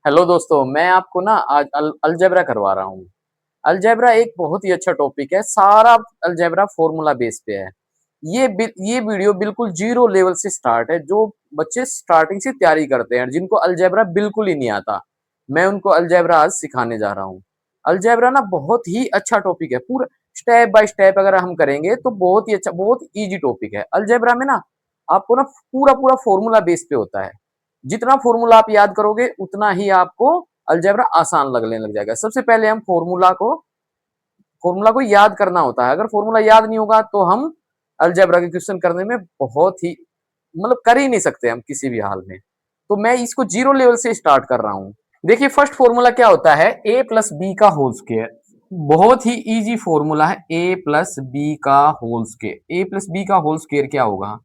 Hello दोस्तों, मैं आपको ना आज अलजेब्रा करवा रहा हूँ। अलजेब्रा एक बहुत ही अच्छा टॉपिक है, सारा अलजेब्रा फॉर्मूला बेस पे है। ये वीडियो बिल्कुल जीरो लेवल से स्टार्ट है, जो बच्चे स्टार्टिंग से तैयारी करते हैं, जिनको अलजेब्रा बिल्कुल ही नहीं आता। मैं उनको अलजेब्रा आज सिखाने जा रहा हूँ। अलजेब्रा ना बहुत ही अच्छा टॉपिक है, पूरा स्टेप बाय स्टेप अगर हम करेंगे तो बहुत ही अच्छा, बहुत ईजी टॉपिक है। अलजेब्रा में ना आपको ना पूरा पूरा फॉर्मूला बेस पे होता है। जितना फॉर्मूला आप याद करोगे उतना ही आपको अलजेब्रा आसान लगने लग जाएगा। सबसे पहले हम फॉर्मूला को याद करना होता है। अगर फॉर्मूला याद नहीं होगा तो हम अलजेब्रा के क्वेश्चन करने में बहुत ही मतलब कर ही नहीं सकते हम किसी भी हाल में। तो मैं इसको जीरो लेवल से स्टार्ट कर रहा हूं। देखिए फर्स्ट फॉर्मूला क्या होता है, ए प्लस बी का होल स्क्वायर। बहुत ही इजी फॉर्मूला है, ए प्लस बी का whole square. A plus B का होल स्क्वायर क्या होगा,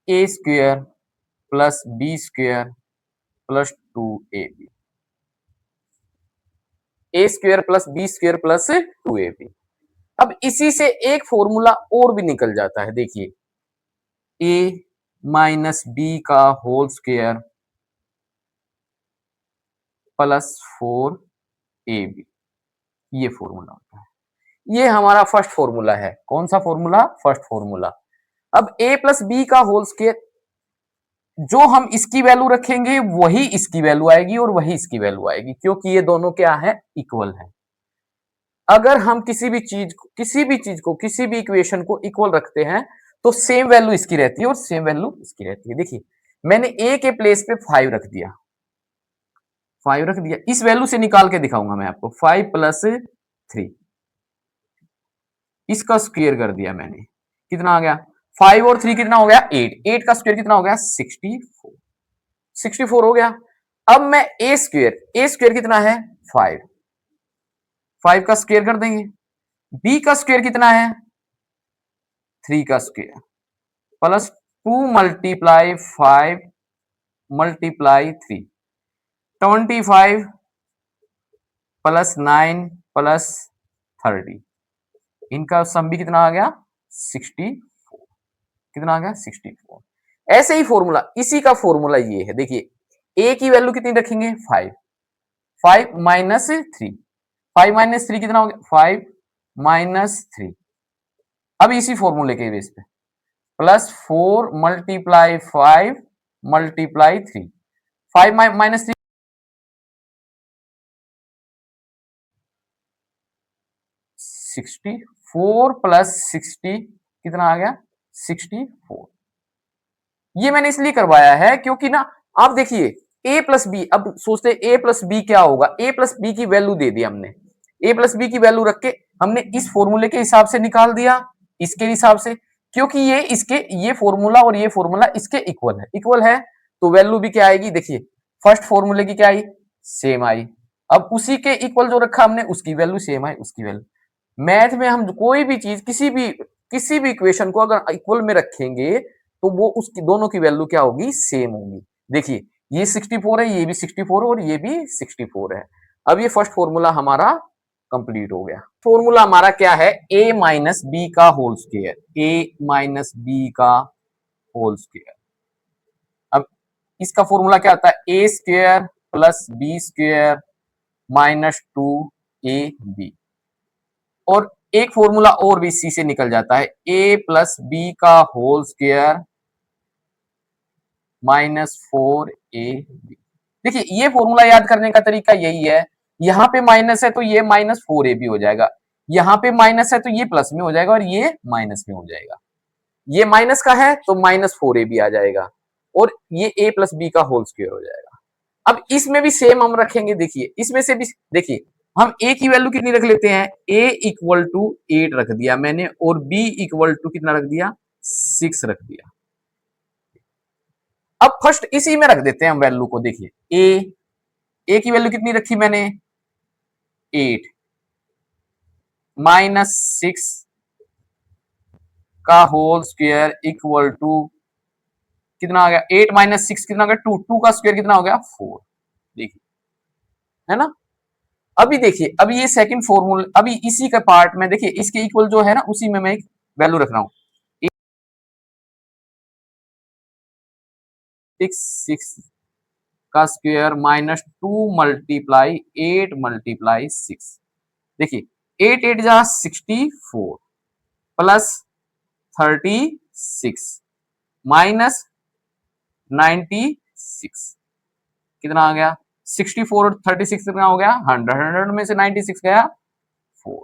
A square plus B square plus 2ab। A square plus B square plus 2ab। अब इसी से एक फॉर्मूला और भी निकल जाता है, देखिए ए माइनस बी का होल स्क्वायर प्लस 4ab। ये फॉर्मूला होता है। ये हमारा फर्स्ट फॉर्मूला है। कौन सा फॉर्मूला, फर्स्ट फॉर्मूला। अब ए प्लस बी का होल स्क्वायर, जो हम इसकी वैल्यू रखेंगे वही इसकी वैल्यू आएगी और वही इसकी वैल्यू आएगी, क्योंकि ये दोनों क्या है, इक्वल है। अगर हम किसी भी इक्वेशन को इक्वल रखते हैं तो सेम वैल्यू इसकी रहती है और सेम वैल्यू इसकी रहती है। देखिए मैंने ए के प्लेस पे 5 रख दिया, 5 रख दिया, इस वैल्यू से निकाल के दिखाऊंगा मैं आपको। 5 प्लस 3, इसका स्क्वायर कर दिया मैंने, कितना आ गया, 5 और 3 कितना हो गया, 8, 8 का स्क्वायर कितना हो गया, 64, 64 हो गया। अब मैं ए स्क्वायर कितना है, 5, 5 का स्क्वायर कर देंगे। बी का स्क्वायर कितना है, 3 का square plus 2 multiply 5 multiply 3, 25 plus 9 plus 30, इनका सम भी कितना आ गया, 64, कितना आ गया, 64। ऐसे ही फॉर्मूला, इसी का फॉर्मूला ये है। देखिए ए की वैल्यू कितनी रखेंगे, 5, 5 माइनस 3, 5 माइनस 3 कितना हो गया, 5 माइनस 3। अब इसी फॉर्मूले के बेस पे plus 4 multiply 5 multiply 3, 5 minus 3, 64 plus 60 कितना आ गया, 64। ये मैंने इसलिए करवाया है क्योंकि ना आप देखिए ए प्लस बी, अब सोचते ए प्लस बी क्या होगा, ए प्लस बी की वैल्यू दे दी हमने, ए प्लस बी की वैल्यू रख के हमने इस फॉर्मूले के हिसाब से निकाल दिया, इसके हिसाब से, क्योंकि ये फॉर्मूला और ये फॉर्मूला इसके इक्वल है तो वैल्यू भी क्या आएगी, देखिए फर्स्ट फॉर्मूले की क्या आई, सेम आई। अब उसी के इक्वल जो रखा हमने उसकी वैल्यू सेम आई, उसकी वैल्यू। मैथ में हम कोई भी चीज, किसी भी इक्वेशन को अगर इक्वल में रखेंगे तो वो उसकी दोनों की वैल्यू क्या होगी, सेम होगी। देखिए ये 64 है, ये भी 64 और ये भी 64 है। अब ये फर्स्ट फॉर्मूला हमारा कंप्लीट हो गया। फॉर्मूला हमारा क्या है, ए माइनस बी का whole square, A minus B का होल स्क्वायर। अब इसका फॉर्मूला क्या आता है, A square plus B square minus 2ab। और एक फॉर्मूला और भी इसी से निकल जाता है, ए प्लस बी का होल स्क्वायर माइनस 4ab। देखिए ये फॉर्मूला याद करने का तरीका यही है, यहां पे माइनस है तो ये माइनस 4ab हो जाएगा, यहां पे माइनस है तो ये प्लस में हो जाएगा और ये माइनस में हो जाएगा। ये माइनस का है तो माइनस 4ab आ जाएगा और ये a प्लस बी का होल स्क्वायर हो जाएगा। अब इसमें भी सेम हम रखेंगे, देखिए इसमें से भी देखिए हम a की वैल्यू कितनी रख लेते हैं, a इक्वल टू 8 रख दिया मैंने और b इक्वल टू कितना रख दिया, 6 रख दिया। अब फर्स्ट इसी में रख देते हैं हम वैल्यू को। देखिए ए की वैल्यू कितनी रखी मैंने, 8 माइनस 6 का होल स्क्वायर इक्वल टू कितना आ गया, 8 माइनस 6 कितना आ गया, 2, 2 का स्क्वायर कितना हो गया, 4। देखिए है ना। अभी देखिए अभी ये सेकंड फॉर्मूला, अभी इसी का पार्ट में देखिए इसके इक्वल जो है ना उसी में मैं एक वैल्यू रख रहा हूं, 6 6 का स्क्वायर माइनस 2 मल्टीप्लाई 8 मल्टीप्लाई 6। देखिए 8 8 जा 64 प्लस 36 माइनस 96 कितना आ गया 64 और 36 कितना हो गया 100 100 में से 96 गया 4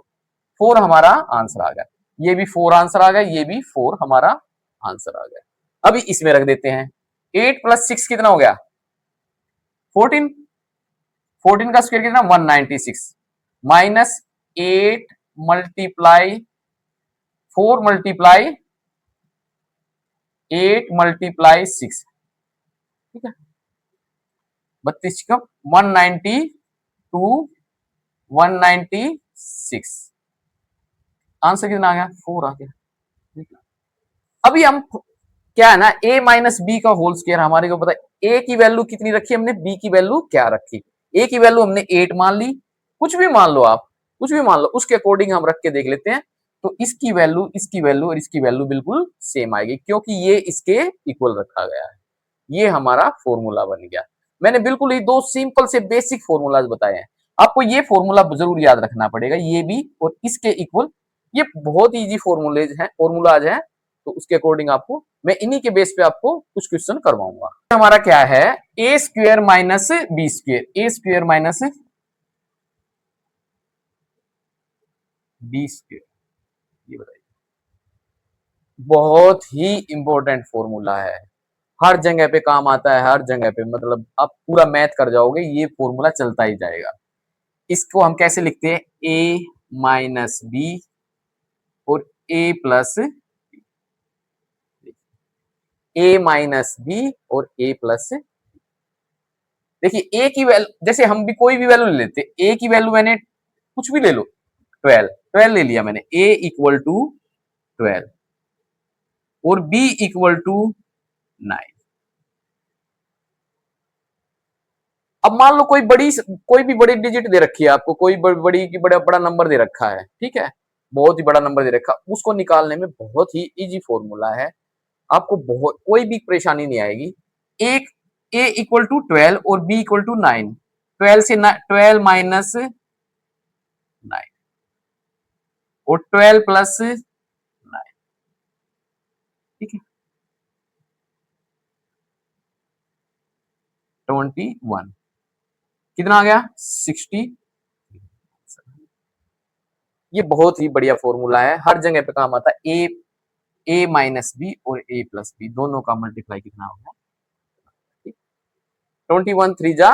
4 हमारा आंसर आ गया। ये भी 4 आंसर आ गया, ये भी 4 हमारा आंसर आ गया। अभी इसमें रख देते हैं 8 प्लस 6 कितना हो गया 14 14 का स्क्वायर कितना 196 माइनस 8 मल्टीप्लाई 4 मल्टीप्लाई 8 मल्टीप्लाई 6 ठीक है 32 का 192 196 आंसर कितना आ गया 4 आ गया। अभी हम क्या है ना a माइनस बी का होल स्क्वायर हमारे को पता है a की वैल्यू कितनी रखी हमने b की वैल्यू क्या रखी a की वैल्यू हमने 8 मान ली कुछ भी मान लो आप कुछ भी मान लो उसके अकॉर्डिंग हम रख के देख लेते हैं तो इसकी वैल्यू और इसकी वैल्यू बिल्कुल सेम आएगी क्योंकि ये इसके इक्वल रखा गया है। ये हमारा फॉर्मूला बन गया। मैंने बिल्कुल ही दो सिंपल से बेसिक फॉर्मूलाज बताए हैं। आपको ये फॉर्मूला जरूर याद रखना पड़ेगा ये भी और इसके इक्वल। ये बहुत इजी फॉर्मूलाज हैं तो उसके अकॉर्डिंग आपको मैं इन्हीं के बेस पे आपको कुछ क्वेश्चन करवाऊंगा। हमारा क्या है A square minus B square A square minus B square ये बताइए बहुत ही इंपॉर्टेंट फॉर्मूला है हर जगह पे काम आता है हर जगह पे मतलब आप पूरा मैथ कर जाओगे ये फॉर्मूला चलता ही जाएगा। इसको हम कैसे लिखते हैं ए माइनस बी और ए प्लस ए माइनस बी और ए प्लस देखिए ए की वैल्यू जैसे हम भी कोई भी वैल्यू ले लेते ए की वैल्यू मैंने कुछ भी ले लो 12 ले लिया मैंने ए इक्वल टू 12 और बी इक्वल टू 9। अब मान लो कोई भी बड़ी डिजिट दे रखी है आपको कोई बड़ी की बड़ा नंबर दे रखा है ठीक है बहुत ही बड़ा नंबर दे रखा उसको निकालने में बहुत ही इजी फॉर्मूला है। आपको बहुत कोई भी परेशानी नहीं आएगी। एक ए इक्वल टू 12 और बी इक्वल टू 9 12 से 12 माइनस 9 और 12 प्लस 9 ठीक है 21 कितना आ गया 60। ये बहुत ही बढ़िया फॉर्मूला है हर जगह पे काम आता है ए माइनस बी और ए प्लस बी दोनों का मल्टीप्लाई कितना होगा 21 3 जा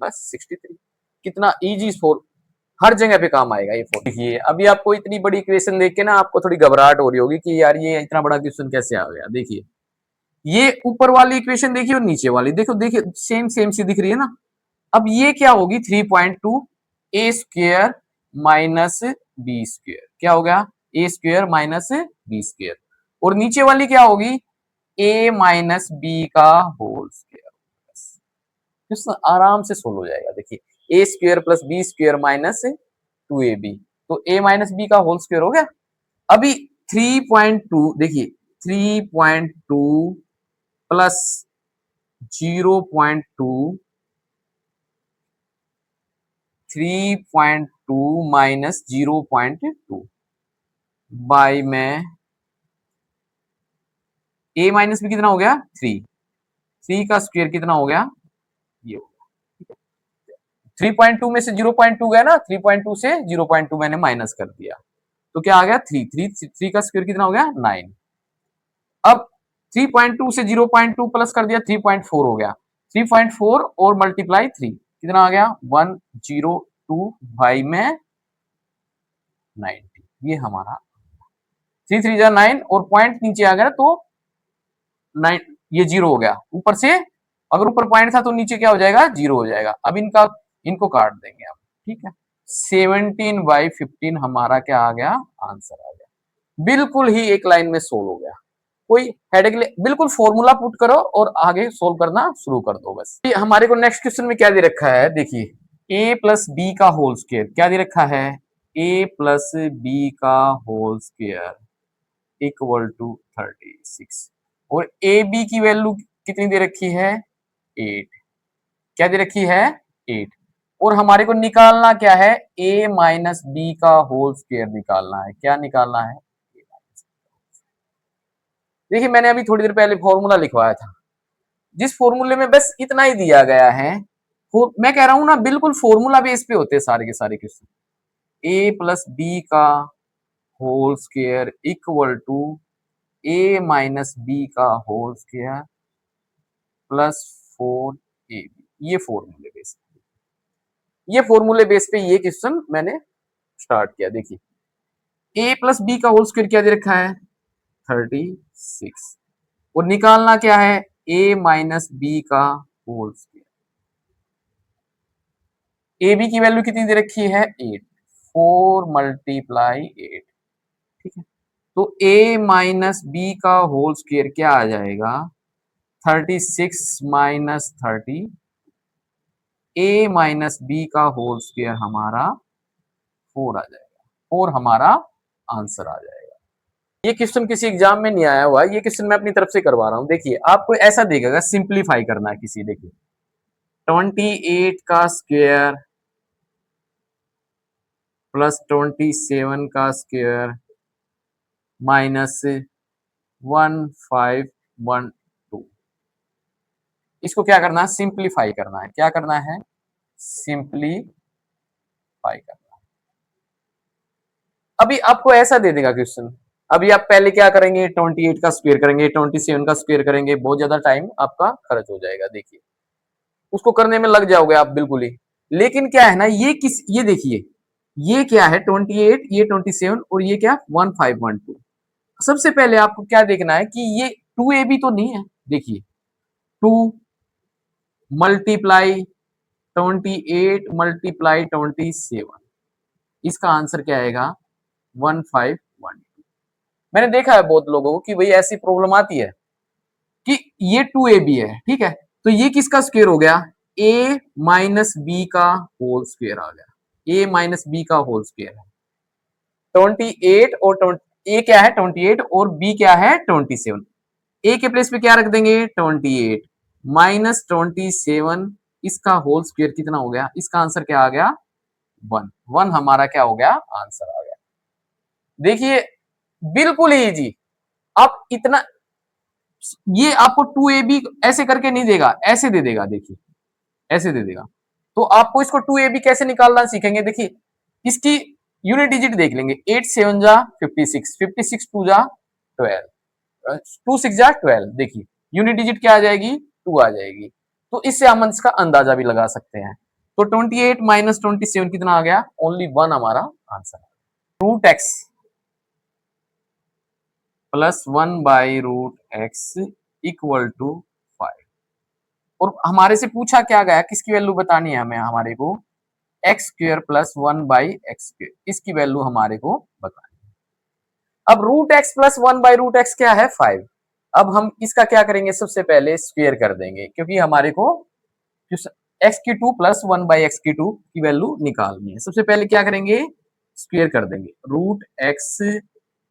बस 63 कितना इजी फोर हर जगह पे काम आएगा ये फोर। देखिए अभी आपको इतनी बड़ी इक्वेशन देख के ना आपको थोड़ी घबराहट हो रही होगी कि यार ये इतना बड़ा क्वेश्चन कैसे आ गया। देखिए ये ऊपर वाली इक्वेशन देखिए और नीचे वाली देखो देखिए सेम सेम सी दिख रही है ना। अब ये क्या होगी 3.2 A square minus B square क्या हो गया A square minus B square और नीचे वाली क्या होगी ए माइनस बी का होल स्क्वेयर। क्वेश्चन आराम से सोल्व हो जाएगा। देखिए A square plus B square minus 2ab तो a माइनस बी का होल स्क्वेयर हो गया। अभी 3.2 देखिए 3.2 प्लस 0.2 3.2 माइनस 0.2 बाई में a माइनस बी कितना हो गया 3 का स्क्वायर कितना हो गया ये हो गया 3.2 में से 0.2 गया ना 3.2 से 0.2 मैंने माइनस कर दिया तो क्या आ गया 3 का स्क्वायर कितना हो गया 9। अब 3.2 से 0.2 प्लस कर दिया 3.4 हो गया 3.4 और मल्टीप्लाई 3 कितना आ गया 102 बाई में 90 ये हमारा 3 3 जा 9 और पॉइंट नीचे आ गया तो 9 ये 0 हो गया ऊपर से अगर ऊपर पॉइंट था तो नीचे क्या हो जाएगा 0 हो जाएगा। अब इनको काट देंगे हम ठीक है 17/15 हमारा क्या आ गया आंसर आ गया। बिल्कुल ही एक लाइन में सोल्व हो गया कोई हेडेक बिल्कुल फॉर्मूला पुट करो और आगे सोल्व करना शुरू कर दो बस। हमारे को नेक्स्ट क्वेश्चन में क्या दे रखा है देखिए a प्लस बी का होल स्क्वायर क्या दे रखा है a प्लस बी का होल स्क्वायर इक्वल टू 36 और ए बी की वैल्यू कितनी दे रखी है 8, क्या दे रखी है 8, और हमारे को निकालना क्या है a माइनस बी का होल स्क्वायर निकालना है। क्या निकालना है? देखिए मैंने अभी थोड़ी देर पहले फॉर्मूला लिखवाया था, जिस फॉर्मूले में बस इतना ही दिया गया है, मैं कह रहा हूं ना बिल्कुल फॉर्मूला बेस पे होते हैं सारे के सारे क्वेश्चन। a प्लस बी का whole square equal to a minus B का होल स्क्वायर प्लस 4ab, ये फॉर्मूले बेस पे ये क्वेश्चन मैंने स्टार्ट किया। देखिए a प्लस बी का होल स्क्वायर क्या दे रखा है 36, और निकालना क्या है a माइनस बी का होल स्क्वायर। ए बी की वैल्यू कितनी दे रखी है 8, 4 मल्टीप्लाई 8, ठीक है। तो a माइनस बी का होल स्क्वायर क्या आ जाएगा 36 माइनस 30, a माइनस बी का होल स्क्वायर हमारा 4 आ जाएगा, 4 हमारा आंसर आ जाएगा। ये क्वेश्चन किसी एग्जाम में नहीं आया हुआ, ये क्वेश्चन मैं अपनी तरफ से करवा रहा हूं। देखिए आपको ऐसा देगा, सिंप्लीफाई करना है किसी, देखिए 28 का स्क्वायर प्लस 27 का स्क्वायर माइनस 1512, इसको क्या करना है सिंप्लीफाई करना है। क्या करना है सिंप्लीफाई करना है। अभी आपको ऐसा दे देगा क्वेश्चन, अभी आप पहले क्या करेंगे 28 का स्क्वायर करेंगे, 27 का स्क्वायर करेंगे, बहुत ज्यादा टाइम आपका खर्च हो जाएगा। देखिए उसको करने में लग जाओगे आप बिल्कुल ही, लेकिन क्या है ना ये देखिए ये क्या है 28, ये 27 और ये क्या 1512। सबसे पहले आपको क्या देखना है कि ये 2ab तो नहीं है। देखिए 2 मल्टीप्लाई 28 मल्टीप्लाई 27, इसका आंसर क्या आएगा 1512। मैंने देखा है बहुत लोगों को कि भाई ऐसी प्रॉब्लम आती है कि ये 2ab है, ठीक है, तो ये किसका स्क्वायर हो गया a माइनस बी का होल स्क्वायर आ गया, a माइनस बी का होल स्क्वायर है 28 और a क्या है 28 और b क्या है 27, a के प्लेस पे क्या रख देंगे 28 माइनस 27, इसका होल स्क्वायर कितना हो गया, इसका आंसर क्या आ गया 1, 1 हमारा क्या हो गया आंसर आ गया। देखिए बिल्कुल ही इजी। आप इतना, ये आपको 2ab ऐसे करके नहीं देगा, ऐसे दे देगा, देखिए ऐसे दे देगा, तो आपको इसको 2ab कैसे निकालना सीखेंगे। देखिए इसकी यूनिट डिजिट देख लेंगे, 8 7 जा 56, 56 2 जा 12, 2 6 जा 12, देखिए यूनिट डिजिट क्या आ जाएगी 2 आ जाएगी। तो इससे हम इसका अंदाजा भी लगा सकते हैं। तो 28 माइनस 27 कितना आ गया ओनली 1 हमारा answer. Root x plus 1 by root x equal to 5, और हमारे से पूछा क्या गया, किसकी वैल्यू बतानी है हमें, हमारे को x square plus 1 by x square, इसकी वैल्यू हमारे को बतानी है। अब root x plus 1 by root x क्या है 5। अब हम इसका क्या करेंगे, सबसे पहले स्क्वेयर कर देंगे, क्योंकि हमारे को एक्स की 2 प्लस 1 बाई एक्स की 2 की वैल्यू निकालनी है। सबसे पहले क्या करेंगे स्क्वेयर कर देंगे, root x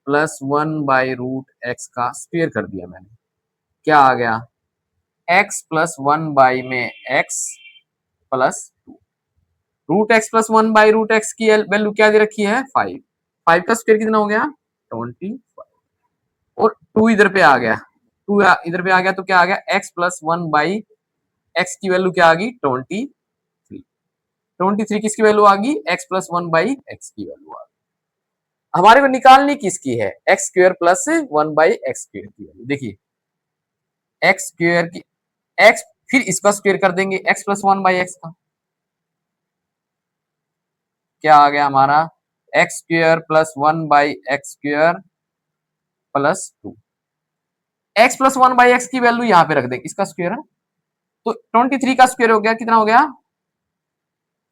plus 1 by root x का स्क्वेयर कर दिया मैंने, क्या आ गया एक्स प्लस 1 बाई में x plus 2, root x plus 1 by root x की वैल्यू क्या दे रखी है 5, 5 का स्क्वायर कितना हो गया 25, और 2 इधर पे आ गया, 2 इधर पे आ गया तो क्या आ गया एक्स प्लस 1 बाई एक्स की वैल्यू क्या आ गई 23, 23 किसकी वैल्यू आ गई एक्स प्लस 1 बाई एक्स की वैल्यू आ गई। हमारे को निकालनी किसकी है x square plus 1 by x square की वैल्यू। देखिए एक्स स्क्वायर की एक्स, फिर इसका स्क्वायर कर देंगे एक्स प्लस 1 बाई एक्स का, क्या आ गया हमारा x square plus 1 by x square plus 2, x plus 1 by x की वैल्यू यहां पे रख देंगे, इसका स्क्वायर है, तो 23 का स्क्वायर हो गया कितना हो गया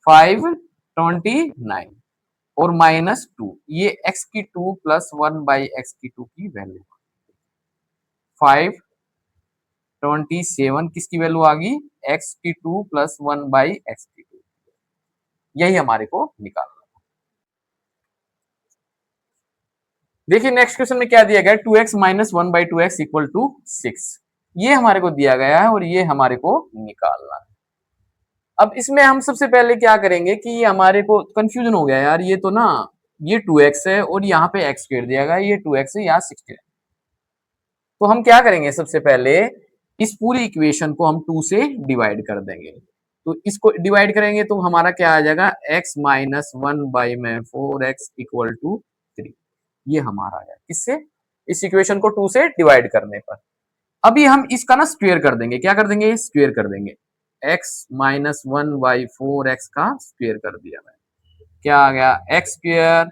529, और माइनस 2, ये एक्स की 2 प्लस 1 बाई एक्स की 2 की वैल्यू 527 किसकी वैल्यू आ गई एक्स की 2 प्लस 1 बाई एक्स की 2, यही हमारे को निकालना। देखिए नेक्स्ट क्वेश्चन में क्या दिया गया 2x minus 1 by 2x equal to 6। ये हमारे को दिया गया है और ये हमारे को निकालना है। अब इसमें हम सबसे पहले क्या करेंगे कि ये हमारे को कंफ्यूजन हो गया यार, ये तो ना ये 2x है और यहाँ पे x स्क्वायर दिया गया, ये 2x है, यहाँ 60 है। तो हम क्या करेंगे, सबसे पहले इस पूरी इक्वेशन को हम 2 से डिवाइड कर देंगे। तो इसको डिवाइड करेंगे तो हमारा क्या आ जाएगा, x minus 1/4x equal to 3। ये हमारा है किससे, इस इक्वेशन को 2 से डिवाइड करने पर। अभी हम इसका ना स्क्वायर कर देंगे, क्या कर देंगे, स्क्वायर कर देंगे। x माइनस 1/4x का स्क्वायर कर दिया मैंने, क्या आ गया, x square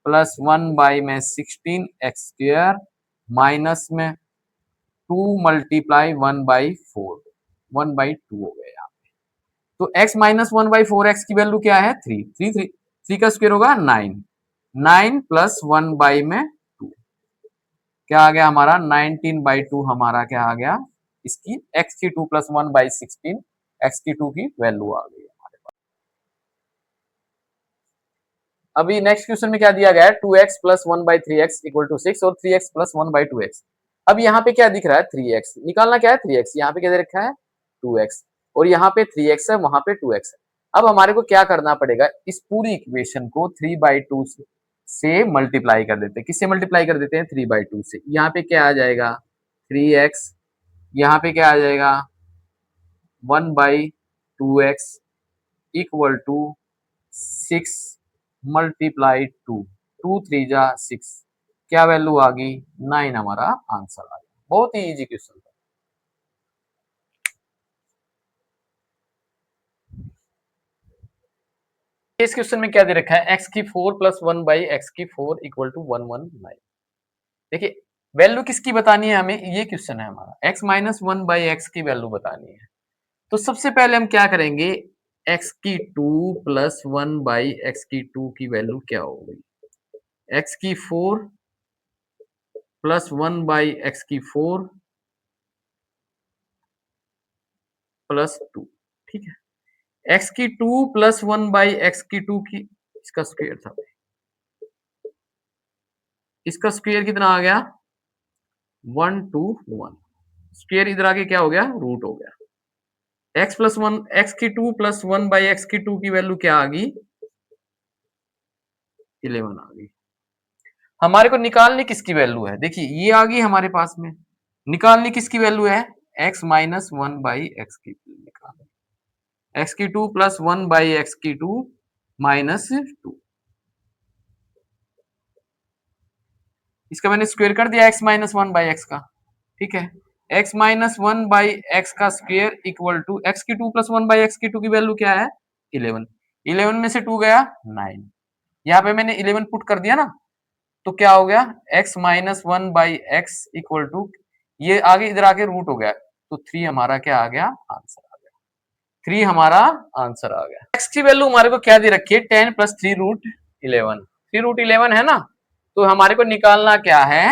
plus 1/16 x square minus में 2 मल्टीप्लाई 1/4, 1/2 हो गया यहाँ पे। तो x माइनस 1/4x की वैल्यू क्या है, 3, 3 का स्क्वायर होगा 9, 9 प्लस 1/2 क्या आ गया हमारा, 19/2 हमारा क्या आ गया, इसकी x की 2 प्लस 1/16 x की 2 की वैल्यू आ गई हमारे पास। अभी नेक्स्ट क्वेश्चन में क्या दिया गया है, 2x plus 1/3x equal to 6 और 3x प्लस 1/2x। अब यहाँ पे क्या दिख रहा है, 3x निकालना, क्या है 3x, यहाँ पे क्या दे रखा है 2x और यहाँ पे 3x है, वहां पे 2x है। अब हमारे को क्या करना पड़ेगा, इस पूरी इक्वेशन को 3/2 से मल्टीप्लाई कर देते हैं। किससे मल्टीप्लाई कर देते हैं, 3/2 से। यहाँ पे क्या आ जाएगा 3x, यहाँ पे क्या आ जाएगा 1/2x इक्वल टू 6 मल्टीप्लाई 2, 2 3 जा 6, क्या वैल्यू आ गई 9, हमारा आंसर आ गया। बहुत ही इजी क्वेश्चन था। इस क्वेश्चन में क्या दे रखा है, x की 4 प्लस 1/x की 4 इक्वल टू 119। देखिए वैल्यू किसकी बतानी है हमें, ये क्वेश्चन है हमारा, x माइनस 1/x की वैल्यू बतानी है। तो सबसे पहले हम क्या करेंगे, x की 2 प्लस 1/x की 2 की वैल्यू क्या हो गई, x की 4 प्लस 1/x की 4 प्लस 2, ठीक है। x की 2 प्लस 1/x की 2 की, इसका स्क्वायर था, इसका स्क्वायर कितना आ गया 121, स्क्वायर इधर आके क्या हो गया, रूट हो गया। x प्लस 1, x की 2 प्लस 1/x की 2 की वैल्यू क्या आ गई, 11 आ गई। हमारे को निकालनी किसकी वैल्यू है, देखिए ये आ गई हमारे पास में, निकालनी किसकी वैल्यू है, x माइनस 1/x की निकालनी, x की 2 प्लस 1/x की 2 माइनस 2, इसका मैंने स्क्वायर कर दिया x माइनस 1/x का, ठीक है। x माइनस 1/x का स्क्वायर इक्वल टू x की 2 प्लस 1/x की 2 की वैल्यू क्या है 11, 11 में से 2 गया 9, यहाँ पे मैंने 11 पुट कर दिया ना, तो क्या हो गया x minus 1/x equal to, ये आगे इधर आके रूट हो गया, तो 3 हमारा क्या आ गया, आंसर आ गया, 3 हमारा आंसर आ गया। x की वैल्यू हमारे को क्या दे रखी है, 10 प्लस 3 रूट 11, 3 रूट 11 है ना, तो हमारे को निकालना क्या है,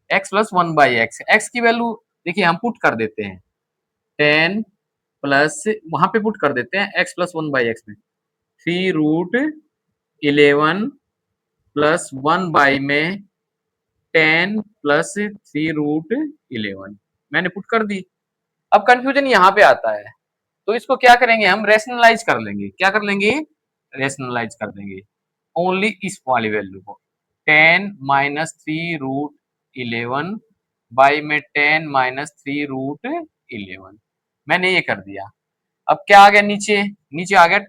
x प्लस 1/x, x की वैल्यू देखिए हम पुट कर देते हैं 10 प्लस, वहां पे पुट कर देते हैं x प्लस 1/x में 3 रूट 11 प्लस 1 में 10 प्लस 3 रूट 11 मैंने पुट कर दी। अब कंफ्यूजन यहाँ पे आता है, तो इसको क्या करेंगे हम, रेशनलाइज कर लेंगे, क्या कर लेंगे, रेशनलाइज कर देंगे ओनली इस वाली वैल्यू को, 10 माइनस 3 रूट 11 बाई में 10 माइनस 3 रूट 11 मैंने ये कर दिया। अब क्या आ गया नीचे, नीचे आ गया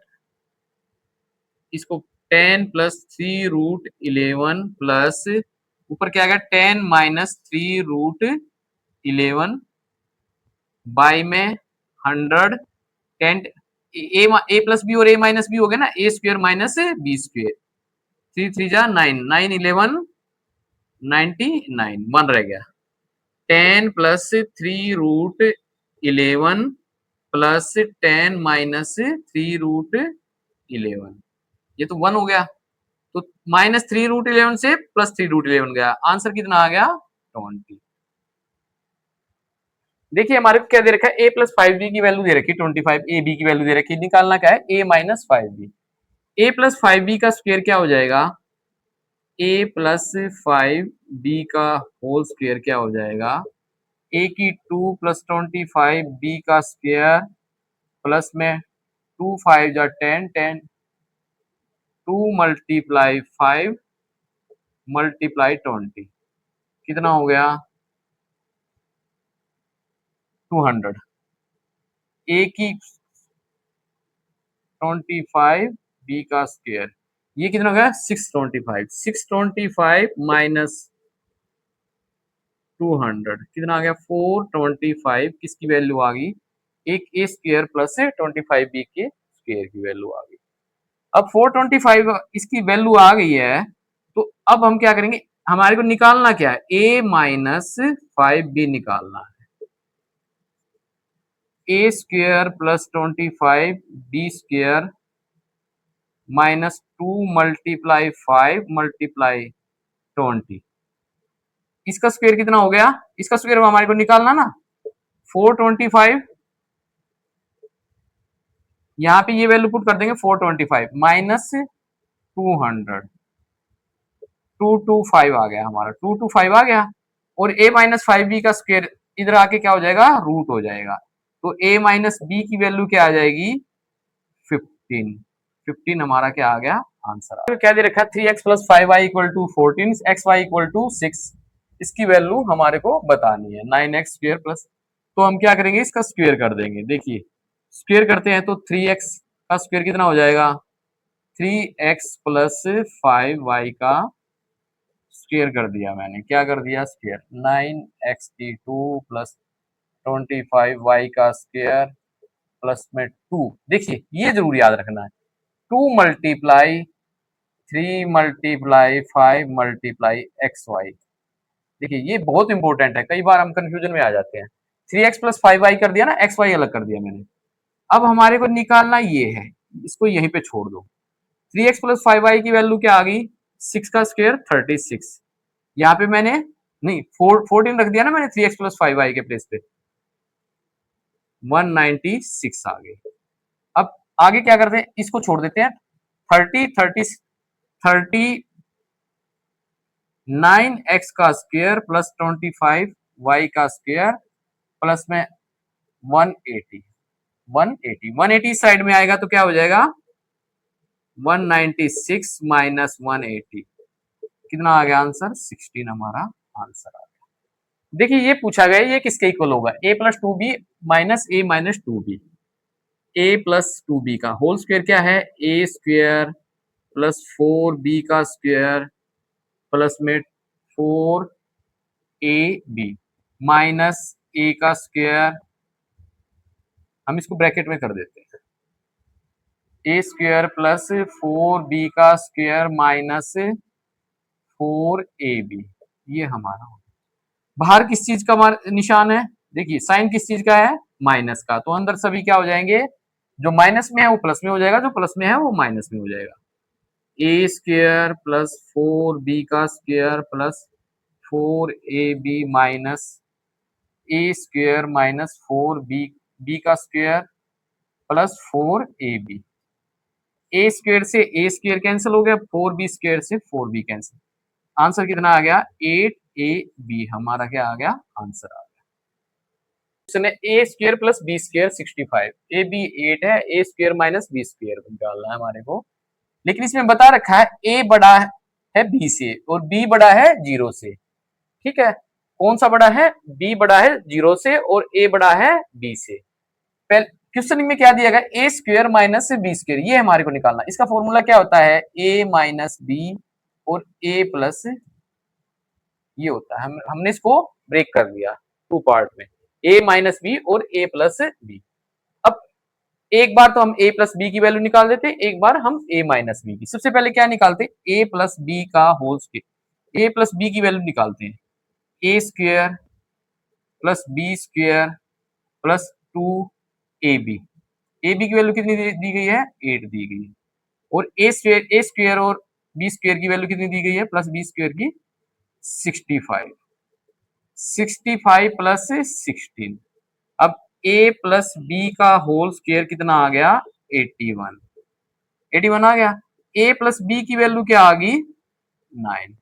इसको 10 प्लस 3 रूट 11 प्लस ऊपर क्या आ गया 10 माइनस 3 रूट 11 बाई में 100, 10 ए प्लस बी और ए माइनस बी हो गया ना, ए स्क्वायर माइनस बी स्क्वायर, 3 3 जा 9, 9 11 99, 1 रह गया, 10 plus 3 root 11 plus 10 minus 3 root 11, ये तो 1 हो गया, तो माइनस 3 रूट 11 से प्लस 3 रूट 11 गया, आंसर कितना आ गया 20। देखिए हमारे को क्या दे रखा है, a प्लस 5b की वैल्यू दे रखी है 25, ए बी की वैल्यू दे रखी है, निकालना क्या है a minus 5b, a plus 5b का स्क्वायर क्या हो जाएगा, a प्लस 5b का होल स्क्वायर क्या हो जाएगा ए की 2 + 25 बी का स्क्वायर प्लस में 2 × 5 = 10 10 2 × 5 × 20 कितना हो गया 200। ए की 25 बी का स्क्वायर ये कितना हो गया 625 625 माइनस 200 कितना आ गया 425 किसकी वैल्यू आ गई एक ए स्क्वायर प्लस 25 बी के स्क्वायर की वैल्यू आ गई। अब 425 इसकी वैल्यू आ गई है तो अब हम क्या करेंगे हमारे को निकालना क्या है a माइनस 5b निकालना है A square plus 25 B square minus 2 × 5 × 20 इसका स्क्वायर कितना हो गया इसका स्क्वायर हमारे को निकालना ना 425 यहाँ पे ये वैल्यू पुट कर देंगे 425 माइनस 200 225 आ गया हमारा 225 आ गया और a माइनस 5b का स्क्वायर इधर आके क्या हो जाएगा रूट हो जाएगा तो a माइनस b की वैल्यू क्या आ जाएगी 15 15 हमारा क्या आ गया आंसर आ गया। क्या दे रखा है 3x + 5y = 14 xy = 6 इसकी वैल्यू हमारे को बतानी है 9x² प्लस तो हम क्या करेंगे इसका स्क्वायर कर देंगे देखिए स्क्वायर करते हैं तो 3x का स्क्वायर कितना हो जाएगा 3x + 5y का स्क्वायर कर दिया मैंने क्या कर दिया स्क्वायर 9x की 2 + 25y का स्क्वायर प्लस में 2 देखिए ये जरूर याद रखना है 2 × 3 × 5 × xy देखिए ये बहुत इंपॉर्टेंट है कई बार हम कंफ्यूजन में आ जाते हैं 3x + 5y कर दिया ना xy अलग कर दिया मैंने अब हमारे को निकालना ये है इसको यहीं पे छोड़ दो 3x + 5y की वैल्यू क्या आ गई 6 का स्क्वायर 36 यहाँ पे मैंने नहीं 14 रख दिया ना मैंने 3x + 5y के प्लेस पे 196 आ गए। अब आगे क्या करते हैं इसको छोड़ देते हैं 39x का स्क्वायर प्लस 25y का स्क्वायर प्लस में 180 180 साइड में आएगा तो क्या हो जाएगा 196 माइनस 180 कितना आ गया आंसर 16 हमारा आंसर आ गया। देखिए ये पूछा गया ये किसके इक्वल होगा a + 2b minus a minus 2b a + 2b का होल स्क्वायर क्या है a² प्लस 4b का स्क्वायर प्लस में 4ab माइनस a का स्क्वायर हम इसको ब्रैकेट में कर देते हैं a² प्लस 4b का स्क्वायर माइनस 4ab ये हमारा बाहर किस चीज का निशान है देखिए साइन किस चीज का है माइनस का तो अंदर सभी क्या हो जाएंगे जो माइनस में है वो प्लस में हो जाएगा जो प्लस में है वो माइनस में हो जाएगा a² प्लस 4b का square plus 4ab minus a² minus 4b का स्क्वायर प्लस 4ab a² से a² कैंसिल हो गया 4b² से 4b कैंसिल आंसर कितना आ गया 8ab हमारा क्या आ गया आंसर आ गया a² प्लस b² 65 ab 8 है a² माइनस b² निकालना है हमारे को लेकिन इसमें बता रखा है a बड़ा है b से और b बड़ा है 0 से ठीक है कौन सा बड़ा है b बड़ा है 0 से और a बड़ा है b से पहले क्वेश्चन में क्या दिया गया a² माइनस b² ये हमारे को निकालना इसका फॉर्मूला क्या होता है a माइनस b और a प्लस ये होता है हमने इसको ब्रेक कर दिया टू पार्ट में a माइनस बी और a प्लस बी अब एक बार तो हम a प्लस बी की वैल्यू निकाल देते एक बार हम a माइनस बी की सबसे पहले क्या निकालते a प्लस बी का whole square a plus b की वैल्यू निकालते हैं a² plus b² plus 2ab ab की वैल्यू कितनी दी गई है 8 दी गई है और a² और b² की वैल्यू कितनी दी गई है प्लस b² की 65 65 प्लस 16 अब a प्लस b का होल स्क्वायर कितना आ गया 81 81 आ गया a प्लस b की वैल्यू क्या आ गई 9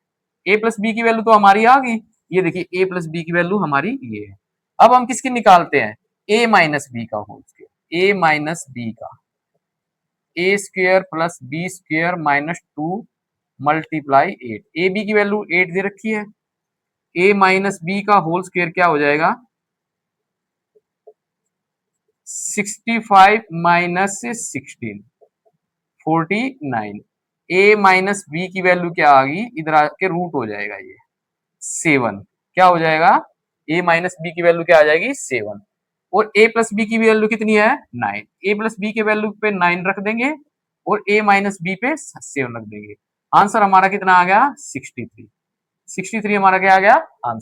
a प्लस b की वैल्यू तो हमारी आ गई ये देखिए a प्लस b की वैल्यू हमारी ये है अब हम किसकी निकालते हैं, a माइनस बी का whole square, a minus B का A square plus B square minus 2 multiply 8, A B की वैल्यू 8 दे रखी है, a माइनस बी का होल स्क्वायर क्या हो जाएगा 65 माइनस 16 49, a माइनस बी की वैल्यू क्या आ गई, इधर आके रूट हो जाएगा ये 7, क्या हो जाएगा a माइनस बी की वैल्यू क्या आ जाएगी 7, और a प्लस बी की वैल्यू कितनी है 9, a प्लस बी के वैल्यू पे 9 रख देंगे और a माइनस बी पे 7 रख देंगे, आंसर हमारा कितना आ गया 63, 63 हमारा क्या आ गया आंसर।